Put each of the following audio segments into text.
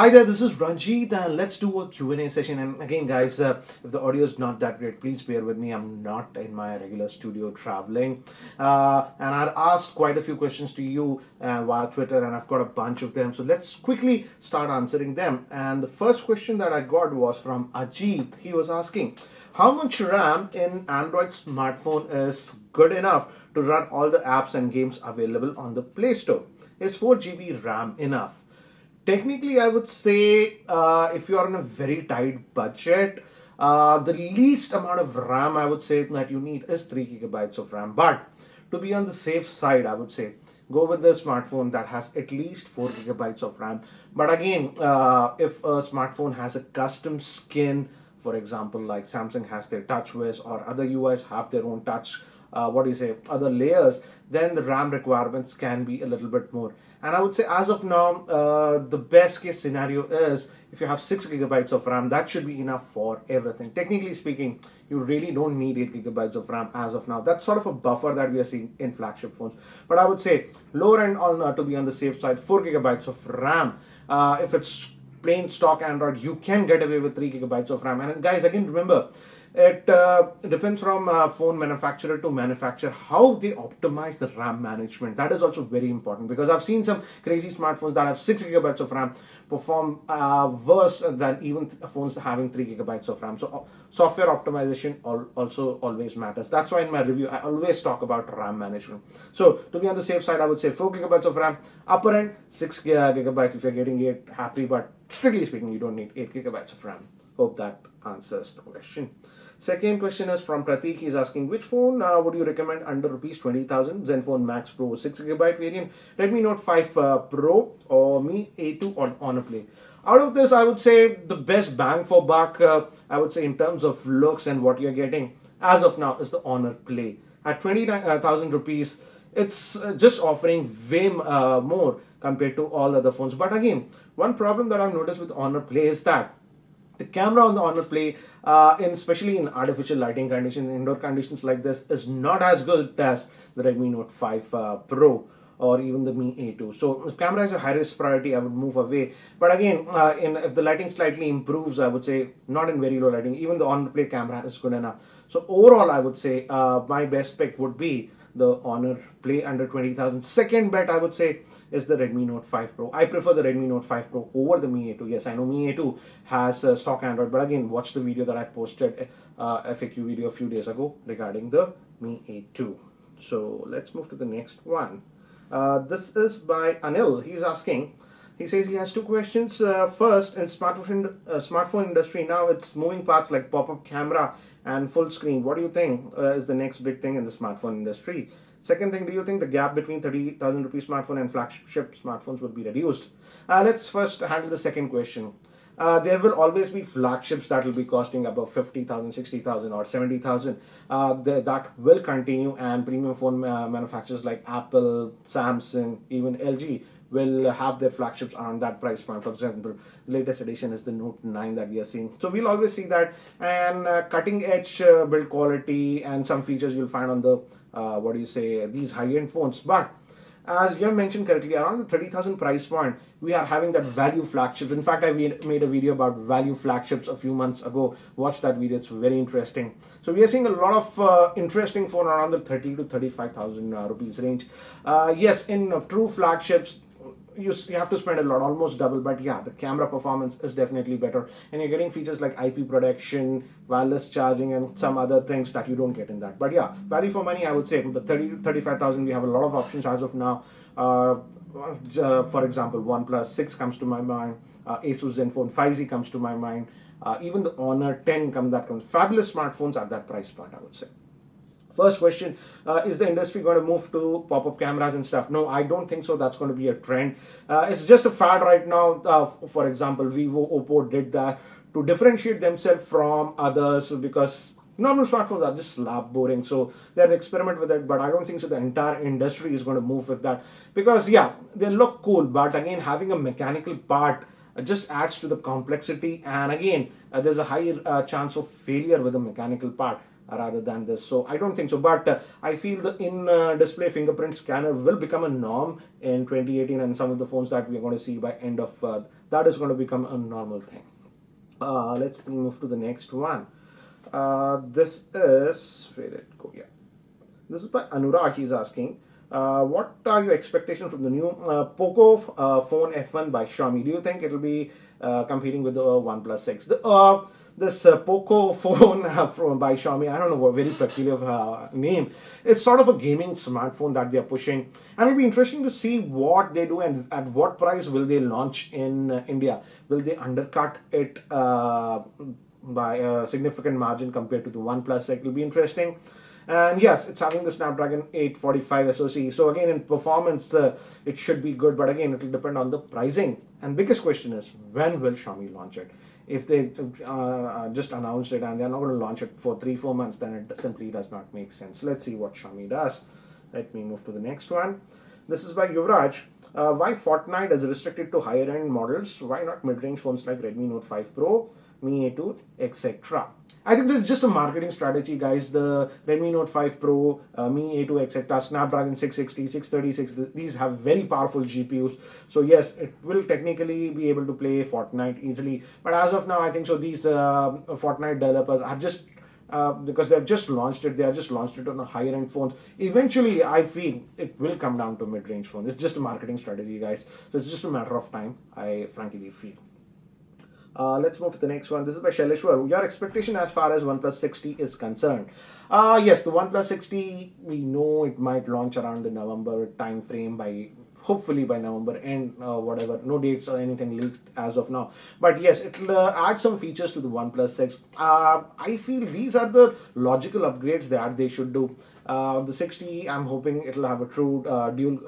Hi there, this is Ranjit and let's do a Q&A session. And again, guys, if the audio is not that great, please bear with me. I'm not in my regular studio traveling. And I've asked quite a few questions to you via Twitter and I've got a bunch of them. So let's quickly start answering them. And the first question that I got was from Ajit. He was asking, how much RAM in Android smartphone is good enough to run all the apps and games available on the Play Store? Is 4 GB RAM enough? Technically, I would say if you are on a very tight budget, the least amount of RAM I would say that you need is 3 GB of RAM. But to be on the safe side, I would say go with the smartphone that has at least 4 GB of RAM. But again, if a smartphone has a custom skin, for example, like Samsung has their TouchWiz or other UIs have their own touch, other layers, then the RAM requirements can be a little bit more. And I would say as of now, the best case scenario is if you have 6 GB of RAM, that should be enough for everything. Technically speaking, you really don't need 8 GB of RAM as of now. That's sort of a buffer that we are seeing in flagship phones. But I would say lower end on to be on the safe side, 4 GB of RAM. If it's plain stock Android, you can get away with 3 GB of RAM. And guys, again, remember, it depends from phone manufacturer to manufacturer how they optimize the RAM management. That is also very important because I've seen some crazy smartphones that have 6 GB of RAM perform worse than even phones having 3 GB of RAM. So software optimization also always matters. That's why in my review I always talk about RAM management. So to be on the safe side, I would say 4 GB of RAM, upper end 6 GB if you're getting it, happy. But strictly speaking, you don't need 8 GB of RAM. Hope that answers the question. Second question is from Pratik. He's asking, which phone would you recommend under rupees 20,000? Zenfone Max Pro 6 GB variant, Redmi Note 5 Pro, or Mi A2 on Honor Play? Out of this, I would say the best bang for buck, I would say in terms of looks and what you're getting as of now is the Honor Play. At 20,000 rupees, it's just offering way more compared to all other phones. But again, one problem that I've noticed with Honor Play is that the camera on the Honor Play, especially in artificial lighting conditions, indoor conditions like this, is not as good as the Redmi Note 5 Pro or even the Mi A2. So if camera is a high risk priority, I would move away. But again, if the lighting slightly improves, I would say not in very low lighting, even the Honor Play camera is good enough. So overall, I would say my best pick would be the Honor Play under 20,000. Second bet, I would say, is the Redmi Note 5 Pro. I prefer the Redmi Note 5 Pro over the Mi A2. Yes, I know Mi A2 has stock Android, but again, watch the video that I posted, FAQ video a few days ago regarding the Mi A2. So let's move to the next one. This is by Anil. He's asking, he says he has two questions. First, in smartphone industry now, it's moving parts like pop-up camera and full screen. What do you think is the next big thing in the smartphone industry? Second thing, do you think the gap between 30,000 rupees smartphone and flagship smartphones will be reduced? Let's first handle the second question. There will always be flagships that will be costing above 50,000, 60,000 or 70,000. That will continue, and premium phone manufacturers like Apple, Samsung, even LG will have their flagships on that price point. For example, the latest edition is the Note 9 that we are seeing. So we'll always see that, and cutting edge build quality and some features you'll find on the these high-end phones. But as you have mentioned correctly, around the 30,000 price point, we are having that value flagships. In fact, I made a video about value flagships a few months ago. Watch that video; it's very interesting. So we are seeing a lot of interesting phone around the 30 to 35,000 rupees range. Yes, in true flagships, you have to spend a lot, almost double. But yeah, the camera performance is definitely better, and you're getting features like IP protection, wireless charging, and some other things that you don't get in that. But yeah, value for money, I would say the 30 to 35,000, we have a lot of options as of now. For example, OnePlus 6 comes to my mind, Asus Zenfone 5Z comes to my mind, even the Honor 10 comes. Fabulous smartphones at that price point, I would say. First question, is the industry going to move to pop-up cameras and stuff? No, I don't think so. That's going to be a trend. It's just a fad right now. For example, Vivo, Oppo did that to differentiate themselves from others because normal smartphones are just slab boring. So they're experiment with it, but I don't think so the entire industry is going to move with that because, yeah, they look cool, but again, having a mechanical part just adds to the complexity, and again, there's a higher chance of failure with a mechanical part. rather than this. So I don't think so. But I feel the in-display fingerprint scanner will become a norm in 2018, and some of the phones that we are going to see by end of that is going to become a normal thing. Let's move to the next one. This is where did it go? Yeah, this is by Anurag. He's asking, what are your expectations from the new Poco phone F1 by Xiaomi? Do you think it will be competing with the OnePlus 6? This Poco phone by Xiaomi, I don't know, a very peculiar name. It's sort of a gaming smartphone that they're pushing, and it'll be interesting to see what they do and at what price will they launch in India. Will they undercut it by a significant margin compared to the OnePlus? It will be interesting. And yes, it's having the Snapdragon 845 SoC. So again, in performance, it should be good. But again, it will depend on the pricing. And biggest question is, when will Xiaomi launch it? If they just announced it and they're not going to launch it for 3-4 months, then it simply does not make sense. Let's see what Xiaomi does. Let me move to the next one. This is by Yuvraj. Why Fortnite is restricted to higher end models? Why not mid-range phones like Redmi Note 5 Pro, Mi A2, etc.? I think this is just a marketing strategy, guys. The Redmi Note 5 Pro, Mi A2, etc., Snapdragon 660, 636, these have very powerful GPUs. So yes, it will technically be able to play Fortnite easily. But as of now, I think so these Fortnite developers are just because they've just launched it, they have just launched it on the higher end phones. Eventually, I feel it will come down to mid-range phones. It's just a marketing strategy, guys. So it's just a matter of time, I frankly feel. Let's move to the next one. This is by Shaleshwar. Your expectation as far as OnePlus 60 is concerned? Yes, the OnePlus 60, we know it might launch around the November time frame, by hopefully by November end, whatever. No dates or anything leaked as of now. But yes, it will add some features to the OnePlus 6. I feel these are the logical upgrades that they should do. The 60, I'm hoping it'll have a true dual,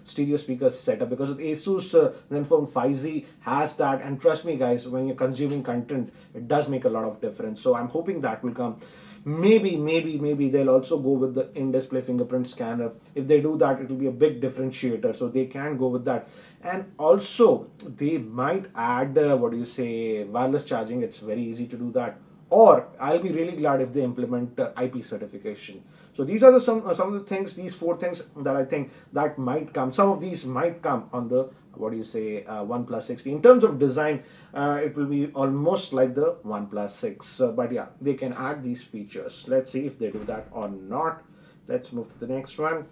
stereo speaker setup, because the Asus Zenfone 5Z has that, and trust me, guys, when you're consuming content, it does make a lot of difference. So I'm hoping that will come. Maybe they'll also go with the in-display fingerprint scanner. If they do that, it will be a big differentiator. So they can go with that, and also they might add wireless charging. It's very easy to do that. Or I'll be really glad if they implement IP certification. So these are some of the things, these 4 things that I think that might come. Some of these might come on the OnePlus 60. In terms of design, it will be almost like the OnePlus 6. But yeah, they can add these features. Let's see if they do that or not. Let's move to the next one.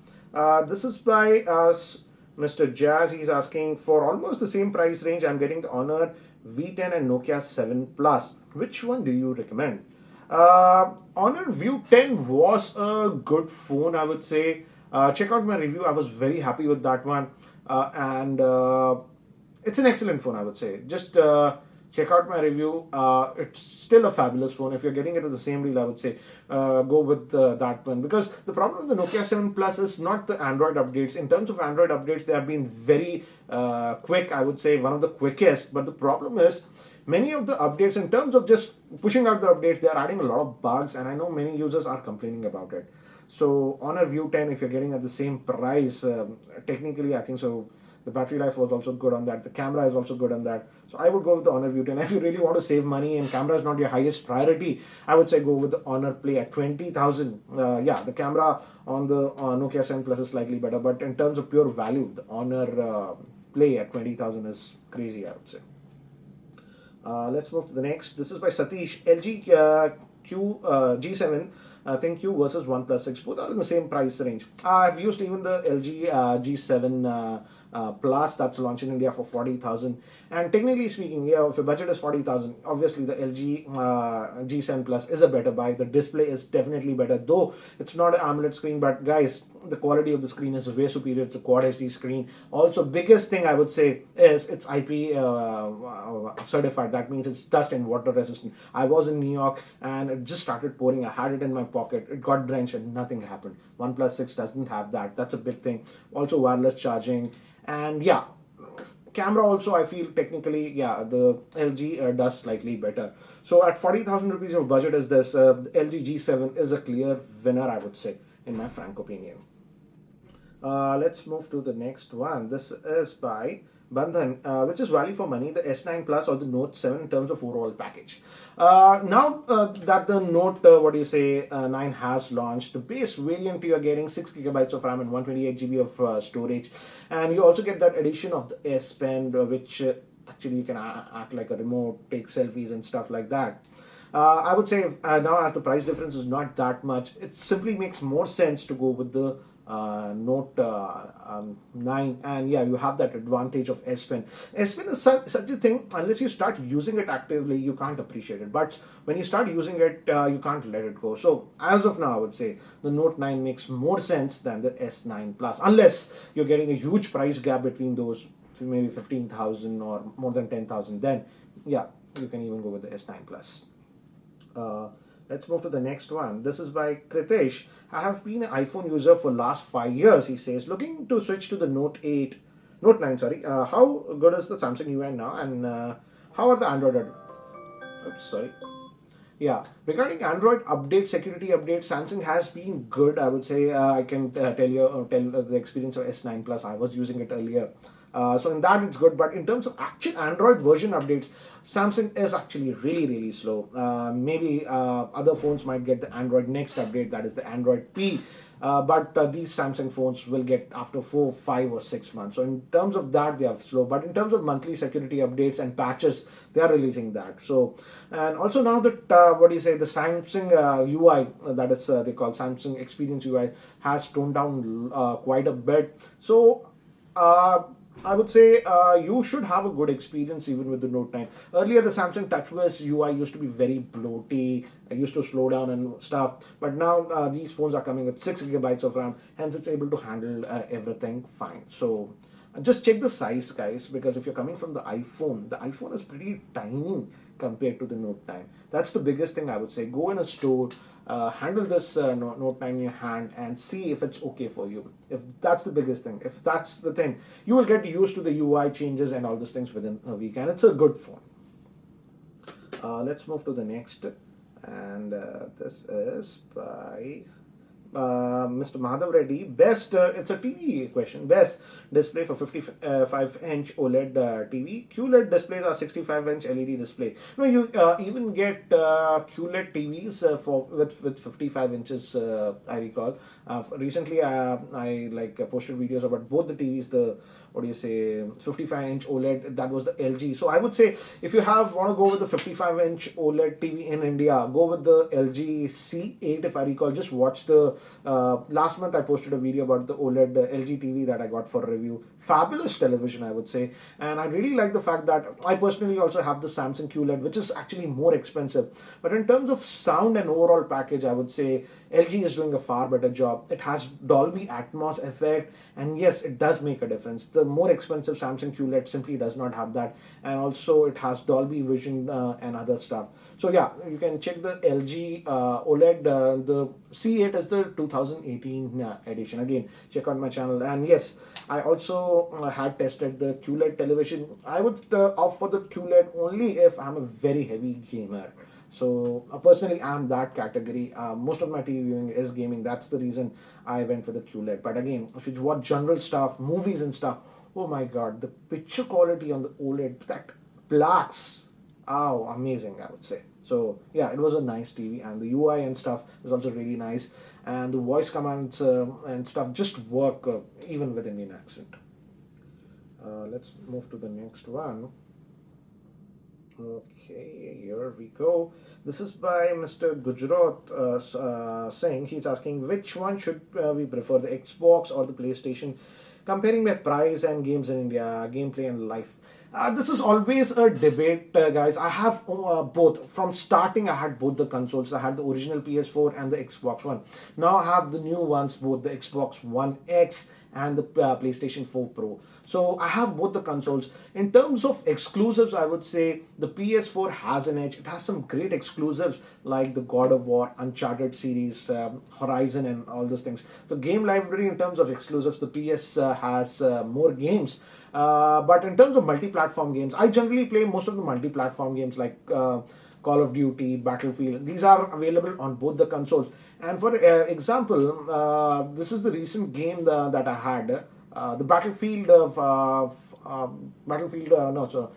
This is by Mr. Jazz. He's asking, for almost the same price range, I'm getting the Honor V10 and Nokia 7 Plus. Which one do you recommend? Honor View 10 was a good phone, I would say. Check out my review. I was very happy with that one. And it's an excellent phone, I would say. Just check out my review. It's still a fabulous phone. If you're getting it at the same deal, I would say go with that one. Because the problem with the Nokia 7 Plus is not the Android updates. In terms of Android updates, they have been very quick, I would say, one of the quickest. But the problem is, many of the updates, in terms of just pushing out the updates, they are adding a lot of bugs, and I know many users are complaining about it. So Honor View 10, if you're getting at the same price, technically I think so. The battery life was also good on that. The camera is also good on that. So I would go with the Honor View 10. If you really want to save money and camera is not your highest priority, I would say go with the Honor Play at 20,000. Yeah, the camera on the Nokia 7 Plus is slightly better, but in terms of pure value, the Honor Play at 20,000 is crazy, I would say. Let's move to the next. This is by Satish. LG G7 ThinQ versus OnePlus 6. Both are in the same price range. I've used even the LG G7 Plus that's launched in India for 40,000. And technically speaking, yeah, if your budget is 40,000, obviously the LG G7 Plus is a better buy. The display is definitely better, though it's not an AMOLED screen. But guys, the quality of the screen is way superior. It's a Quad HD screen. Also, biggest thing I would say is it's IP certified. That means it's dust and water resistant. I was in New York and it just started pouring. I had it in my pocket. It got drenched and nothing happened. OnePlus 6 doesn't have that. That's a big thing. Also, wireless charging. And yeah, camera also, I feel technically, yeah, the LG does slightly better. So at 40,000 rupees of budget is this, the LG G7 is a clear winner, I would say, in my frank opinion. Let's move to the next one. This is by Bandhan, which is value for money, the S9 Plus or the Note 7 in terms of overall package. Now that the Note, 9 has launched, the base variant you are getting 6 gigabytes of RAM and 128 GB of storage, and you also get that addition of the S Pen, which actually you can act like a remote, take selfies and stuff like that. I would say now, as the price difference is not that much, it simply makes more sense to go with the Note 9, and yeah, you have that advantage of S Pen. S Pen is such a thing, unless you start using it actively, you can't appreciate it. But when you start using it, you can't let it go. So, as of now, I would say the Note 9 makes more sense than the S9 Plus, unless you're getting a huge price gap between those, maybe 15,000 or more than 10,000. Then, yeah, you can even go with the S9 Plus. Let's move to the next one. This is by Kritesh. I have been an iPhone user for last 5 years, he says. Looking to switch to the Note 9, sorry. How good is the Samsung UI now, and how are the Android? Oops, sorry. Yeah, regarding Android update, security update, Samsung has been good. I would say I can tell the experience of S9 Plus. I was using it earlier. So in that it's good, but in terms of actual Android version updates, Samsung is actually really slow. Maybe other phones might get the Android next update, that is the Android P. But these Samsung phones will get after 4, 5, or 6 months. So in terms of that, they are slow. But in terms of monthly security updates and patches, they are releasing that. So, and also now that the Samsung UI, that is they call Samsung Experience UI, has toned down quite a bit. So. I would say you should have a good experience even with the Note 9. Earlier, the Samsung TouchWiz UI used to be very bloaty, it used to slow down and stuff. But now these phones are coming with 6 gigabytes of RAM, hence it's able to handle everything fine. So just check the size, guys, because if you're coming from the iPhone is pretty tiny compared to the Note 9. That's the biggest thing I would say. Go in a store, handle this Note 9 in your hand and see if it's okay for you. If that's the biggest thing, if that's the thing, you will get used to the UI changes and all those things within a week, and it's a good phone. Let's move to the next, and this is by Mr. Madhav Reddy. Best, it's a TV question. Best display for 55-inch OLED TV. QLED displays are 65-inch LED display. No, you even get QLED TVs with 55 inches. I recall. Recently, I posted videos about both the TVs. The 55-inch OLED, that was the LG. So I would say if you want to go with the 55-inch OLED TV in India, go with the LG C8. If I recall, just watch the last month I posted a video about the OLED LG TV that I got for review. Fabulous television, I would say, and I really like the fact that I personally also have the Samsung QLED, which is actually more expensive. But in terms of sound and overall package, I would say LG is doing a far better job. It has Dolby Atmos effect, and yes, it does make a difference. The more expensive Samsung QLED simply does not have that, and also it has Dolby Vision and other stuff. So yeah, you can check the LG OLED. The C8 is the 2018 edition. Again, check out my channel. And yes, I also had tested the QLED television. I would opt for the QLED only if I'm a very heavy gamer. So personally, I'm that category. Most of my TV viewing is gaming. That's the reason I went for the QLED. But again, if you watch general stuff, movies and stuff, oh my god, the picture quality on the OLED, that blacks, oh, amazing, I would say. So yeah, it was a nice TV, and the UI and stuff was also really nice, and the voice commands and stuff just work even with Indian accent. Let's move to the next one. Okay, here we go. This is by Mr. Gujarat Singh. He's asking which one should we prefer, the Xbox or the PlayStation? Comparing my price and games in India, gameplay and life. This is always a debate, guys. I have both. From starting, I had both the consoles. I had the original PS4 and the Xbox One. Now I have the new ones, both the Xbox One X and the PlayStation 4 Pro. So I have both the consoles. In terms of exclusives, I would say the PS4 has an edge. It has some great exclusives like the God of War, Uncharted series, Horizon, and all those things. The game library in terms of exclusives, the PS has more games. But in terms of multi-platform games, I generally play most of the multi-platform games like Call of Duty, Battlefield. These are available on both the consoles. And for example, this is the recent game that I had. The Battlefield of Battlefield, no, so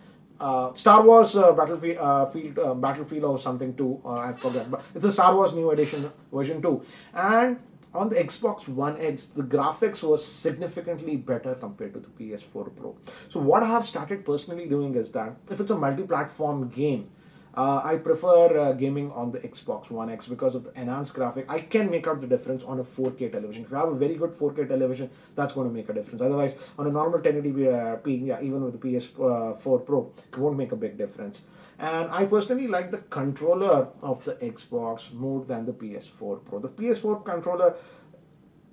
Star Wars Battlefield or something too. I forget, but it's a Star Wars New Edition version 2. And on the Xbox One X, the graphics was significantly better compared to the PS4 Pro. So what I have started personally doing is that if it's a multi-platform game, I prefer gaming on the Xbox One X because of the enhanced graphic. I can make out the difference on a 4K television. If you have a very good 4K television, that's going to make a difference. Otherwise, on a normal 1080p, yeah, even with the PS4 Pro, it won't make a big difference. And I personally like the controller of the Xbox more than the PS4 Pro. The PS4 controller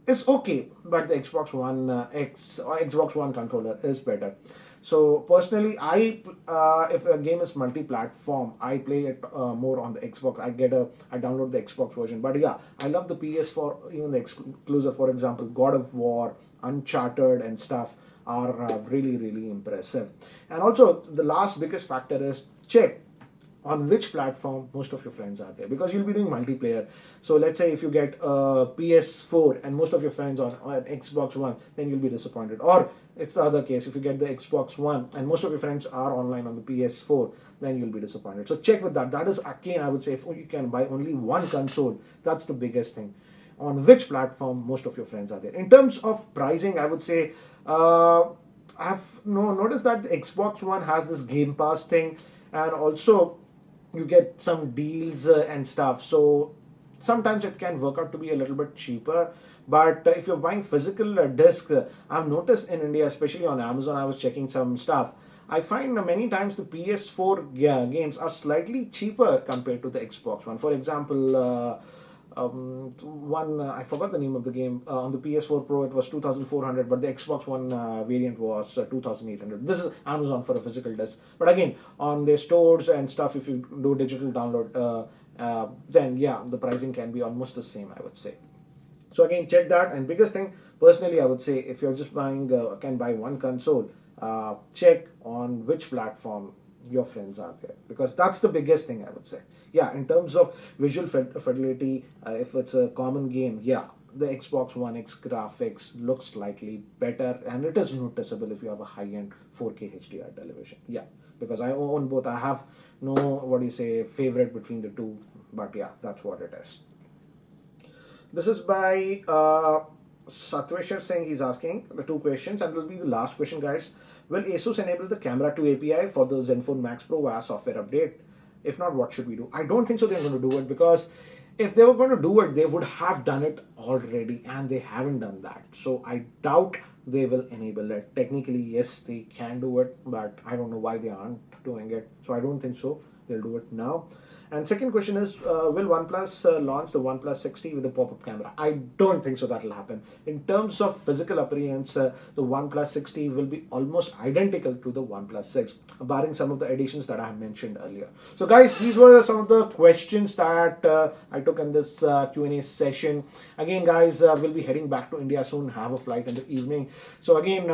is okay, but the Xbox One X or Xbox One controller is better. So personally, I if a game is multi-platform, I play it more on the Xbox. I download the Xbox version. But yeah, I love the PS4, even the exclusive. For example, God of War, Uncharted, and stuff are really impressive. And also, the last biggest factor is check on which platform most of your friends are there, because you'll be doing multiplayer. So let's say if you get a PS4 and most of your friends on Xbox One, then you'll be disappointed. Or it's the other case, if you get the Xbox One and most of your friends are online on the PS4, then you'll be disappointed. So check with that. That is again, I would say, if you can buy only one console, that's the biggest thing. On which platform most of your friends are there. In terms of pricing, I would say I've noticed that the Xbox One has this Game Pass thing, and also you get some deals and stuff. So sometimes it can work out to be a little bit cheaper. But if you're buying physical disc, I've noticed in India, especially on Amazon, I was checking some stuff. I find many times the PS4 games are slightly cheaper compared to the Xbox One. For example, one I forgot the name of the game. On the PS4 Pro it was 2,400, but the Xbox One variant was 2,800. This is Amazon for a physical disc. But again, on their stores and stuff, if you do digital download, then yeah, the pricing can be almost the same, I would say. So again, check that. And biggest thing, personally, I would say, if you're just buying, can buy one console, check on which platform your friends are there, because that's the biggest thing, I would say. Yeah, in terms of visual fidelity, if it's a common game, yeah, the Xbox One X graphics looks slightly better, and it is noticeable if you have a high-end 4K HDR television. Yeah, because I own both. I have no, what do you say, favorite between the two, but yeah, that's what it is. This is by Satveshwar Singh. He's asking the two questions, and it will be the last question, guys. Will Asus enable the Camera 2 API for the Zenfone Max Pro via software update? If not, what should we do? I don't think so they're going to do it, because if they were going to do it, they would have done it already, and they haven't done that. So I doubt they will enable it. Technically, yes, they can do it, but I don't know why they aren't doing it. So I don't think so they'll do it now. And second question is, will OnePlus launch the OnePlus 6T with a pop-up camera? I don't think so that will happen. In terms of physical appearance, the OnePlus 6T will be almost identical to the OnePlus 6, barring some of the additions that I have mentioned earlier. So guys, these were some of the questions that I took in this Q&A session. Again, guys, we'll be heading back to India soon, have a flight in the evening. So again,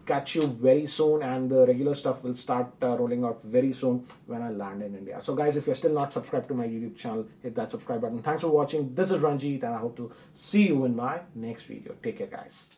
catch you very soon, and the regular stuff will start rolling out very soon when I land in India. So guys, if you're still not subscribed to my YouTube channel, hit that subscribe button. Thanks for watching. This is Ranjit, and I hope to see you in my next video. Take care, guys.